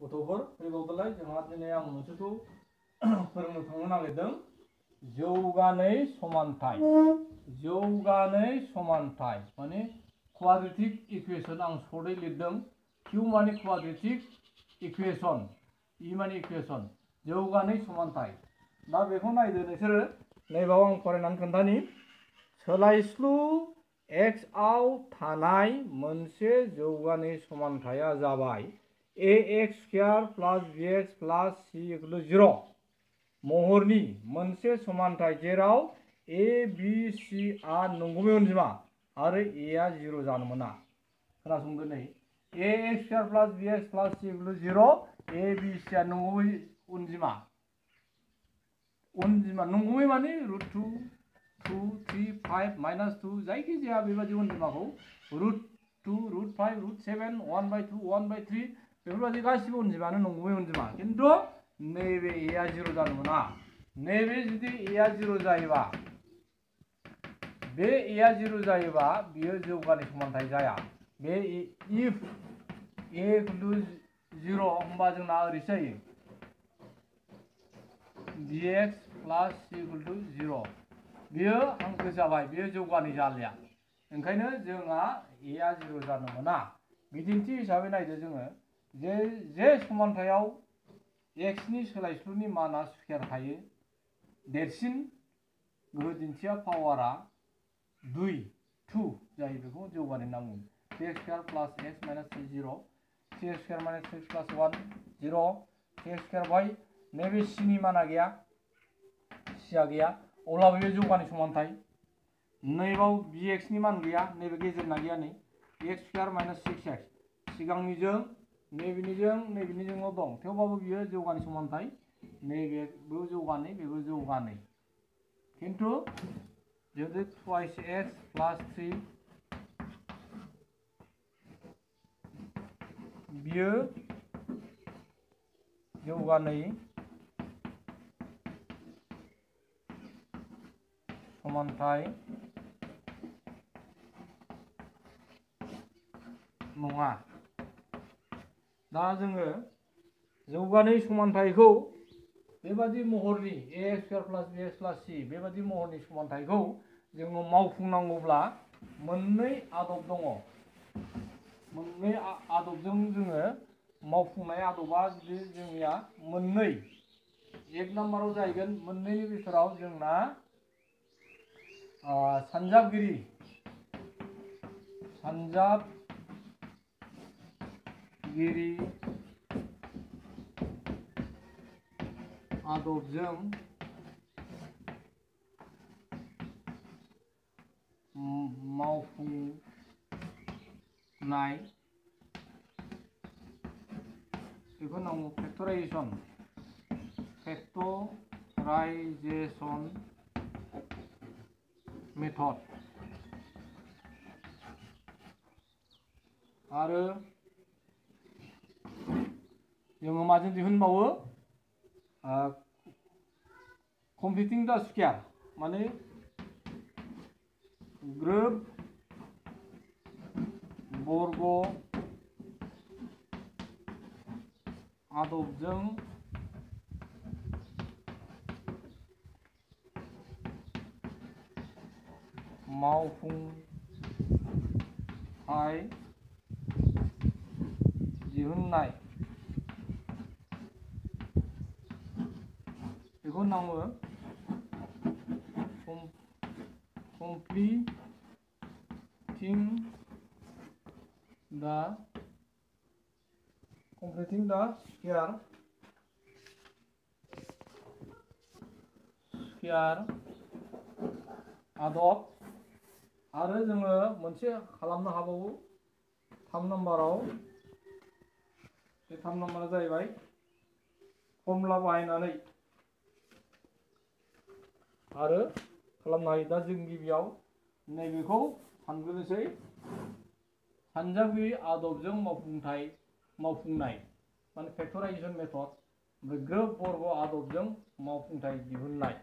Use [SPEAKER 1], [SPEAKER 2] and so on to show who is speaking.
[SPEAKER 1] गथ'फोर फैबावदोलाय जोंहा दिनै आं मोनसेखौ फोरोंनो थांनो नागिरदों जौगानै समानथाय। जौगानै समानथाय माने क्वाड्रेटिक इकुवेशन आं सर्टै लिरदों। Q माने क्वाड्रेटिक इकुवेशन, E माने इकुवेशन, जौगानै समानथाय। दा बेखौ नायदो नोंसोरो, नैबाव आं फरायनानै खोन्थानि। सोलायस्लु x आव थानाय मोनसे जौगानै समानथाया जाबाय ax square plus bx plus c equal 0 महरनि मोनसे समानथाय जेराव a b c आ नंगुबै अनजिमा आरो a आ 0 जानो मोना। खोनासंदो नै, ax square plus bx plus c equal 0 a b c आ नंगुबै अनजिमा नंगुबै माने √2 2 3 5 -2 जायखिजाया बेबादि अनजिमाखौ √2 √5 √7 1/2 1/3 बेफोरबादि गासिबो अनजिमायानो नंगुबै अनजिमा, किन्तु नैबे a आ 0 जानो मोना। नैबे जुदि a आ 0 जायोबा, बे a आ 0 जायोबा बियो जौगानै समानथाय जाया। बे if a इक्वल 0 होमबा जोंना ओरै जायो bx प्लस c इक्वल 0 बियो हांखो जाबाय, बियो जौगानै जालिया। ओंखायनो जोंहा a आ 0 जानो मोना। बिदिन्थि हिसाबै नायदो जोङो जे समानथायाव x नि सोलायस्लुनि माना स्कुवेर थायो, देरसिन गोहो दिन्थिया पावारा 2 जायो, बेखौ जौगानाय होनना बुङो। x square plus x minus c 0 c square minus 6 plus 1 0 c square by नैबे c नि माना गैया, c आ गैया, अब्लाबो बे जौगानाय समानथाय। नैबाव bx नि मान गैया, नैबे गेजेरना गैया, नै x स्क्वायर माइनस 6x सिगांनिजों नैबेनिजोंल' दं, थेवबाबो बियो जौगानाय समानथाय। नैबेबो जौगानाय, बेबो जौगानाय, किन्तु जुदि twice x प्लस 3 बियो जौगानाय समानथाय नङा। दा जोङो जौगानाय समानथायखौ बेबादि महरनि ax square plus bx plus c बेबादि महरनि समानथायखौ जोङो मावफुंनांगौब्ला मोननै आदब दङ। मोननै आदबजों जोङो मावफुंनाय आदबा जुदि जोंनिया मोननै, एक नाम्बाराव जाहैगोन मोननैनि बिथोराव जोंना सानजाबगिरि आदबजों मावफुंनाय, बेखौ नांगौ फेक्टराइजेसन मेथड। आरो जोङो माजों दिहुनबावो कमप्लिटिं द स्क्वायर माने ग्रोब बर्ग आदबजों मावफुंथाय दिहुननाय, बेखौ नाङो कमप्लिटिं द स्क्वायर आदब। आरो जोङो मोनसे खालामनो हाबावो 3 नाम्बाराव। बे 3 नाम्बारा जाहैबाय फर्मुला बाहायनानै आरो खालामनो हायो। दा जों गिबियाव नैबेखौ सानग्रोनोसै, सानजाबगिरि आदबजों मावफुंनाय माने फेक्टराइजेसन मेथड, ओमफ्राय ग्रोब बर्ग आदबजों मावफुंथाय दिहुननाय।